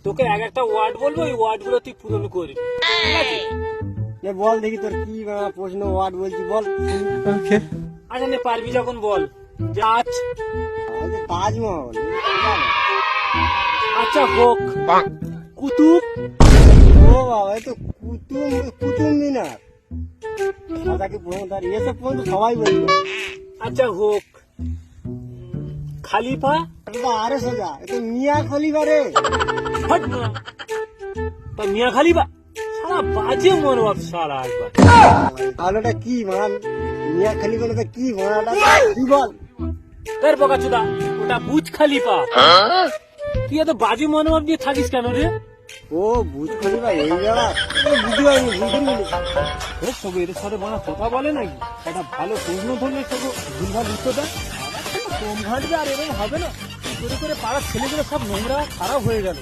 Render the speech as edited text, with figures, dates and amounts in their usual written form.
তোকে এক একটা ওয়ার্ড বলবো, ওই ওয়ার্ড গুলো তুই পূরণ করবি, ঠিক আছে? বল দেখি তোর কি প্রশ্ন ওয়ার্ড বলছি বল। আচ্ছা নে, পারবি যখন বল। গাছ। তাজমহল। আচ্ছা হোক। কুতুব। ও বাবা এই তো কুতুব মিনার। সাদাকে তার এসব পর্যন্ত সবাই বলতো। আচ্ছা হোক। খালিফা। এটা তো আরো সোজা, এটা মিয়া খলিফা রে। হট না। তা মিয়া খালিফা সারা বাজে মনোভাব সারা একবার। তাহলে ওটা কি মান? মিয়া খলিফা ওটা কি মান? কি বল? তার বকাচোদা, ওটা বুজ খালিফা। তুই এত বাজে মনোভাব দিয়ে থাকিস কেন রে? ও বুঝ খলিফা এই জায়গা বুঝতে পারিনি, বুঝতে পারিনি। সবু এদের সাথে বলা কথা বলে নাকি? একটা ভালো প্রশ্ন ধরলে সবু ভুলভাল উত্তর দেয়। কম ঘাটবে আর এরকম হবে না। করে করে পাড়ার ছেলেগুলো সব নোংরা খারাপ হয়ে গেল।